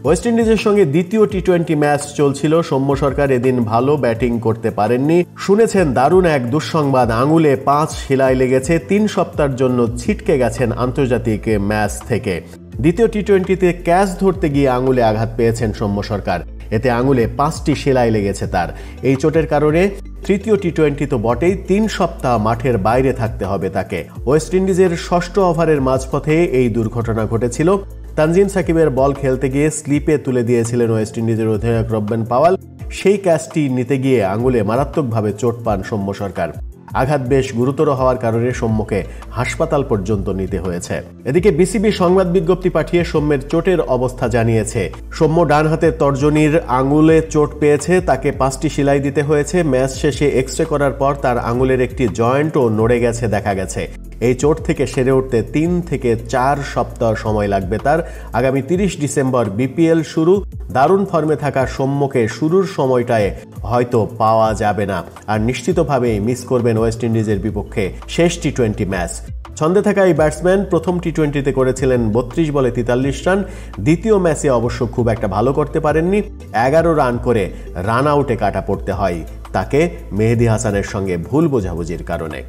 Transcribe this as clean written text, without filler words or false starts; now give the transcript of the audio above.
West ইন্ডিজের সঙ্গে দ্বিতীয় টি-20 ম্যাচ চলছিল। সৌম্য সরকার এদিন ভালো ব্যাটিং করতে পারেননি। শুনেছেন দারুণ এক দুঃসংবাদ, আঙুলে 5 সেলাই লেগেছে। 3 সপ্তাহের জন্য ছিটকে গেছেন আন্তর্জাতিক ম্যাচ থেকে। দ্বিতীয় টি-20তে ক্যাচ ধরতে গিয়ে আঙুলে আঘাত পেয়েছেন সৌম্য সরকার। এতে আঙুলে 5টি সেলাই লেগেছে তার। এই চোটের কারণে তৃতীয় টি-20 তো বটেই, 3 সপ্তাহ মাঠের বাইরে থাকতে হবে তাকে। ওয়েস্ট ইন্ডিজের 6ষ্ঠ ওভারের মাঝপথে এই দুর্ঘটনা ঘটেছিল। তানজিম সাকিবের বল খেলতে গিয়ে স্লিপে তুলে দিয়েছিলেন ওয়েস্ট ইন্ডিজের অধিনায়ক রব্বেন পাওয়াল। সেই ক্যাচটি নিতে গিয়ে আঙুলে মারাত্মকভাবে চোট পান সৌম্য সরকার। আঘাত বেশ গুরুতর হওয়ার কারণে সৌম্যকে হাসপাতাল পর্যন্ত নিতে হয়েছে। এদিকে বিসিবি সংবাদ বিজ্ঞপ্তি পাঠিয়ে সৌম্যের চোটের অবস্থা জানিয়েছে। সৌম্য ডান হাতের তর্জনীর আঙুলে চোট পেয়েছে, তাকে 5টি সেলাই দিতে হয়েছে। ম্যাচ শেষে এক্স-রে করার পর তার আঙুলের একটি জয়েন্টও নড়ে গেছে দেখা গেছে। এই চোট থেকে সেরে উঠতে 3 থেকে 4 সপ্তাহ সময় লাগবে তার। আগামী 30 ডিসেম্বর বিপিএল শুরু। দারুণ ফর্মে থাকা সৌম্যকে শুরুর সময়টায় হয়তো পাওয়া যাবে না, আর নিশ্চিতভাবেই মিস করবেন ওয়েস্ট ইন্ডিজের বিপক্ষে শেষ টি-20 ম্যাচ। ছন্দে থাকা এই ব্যাটসম্যান প্রথম টি-20তে করেছিলেন 32 বলে 43 রান। দ্বিতীয় ম্যাচে অবশ্য খুব একটা ভালো করতে পারেননি। 11 রান করে রান আউটে কাটা পড়তে হয় তাকে মেহেদী হাসানের সঙ্গে ভুল বোঝাবুঝির কারণে।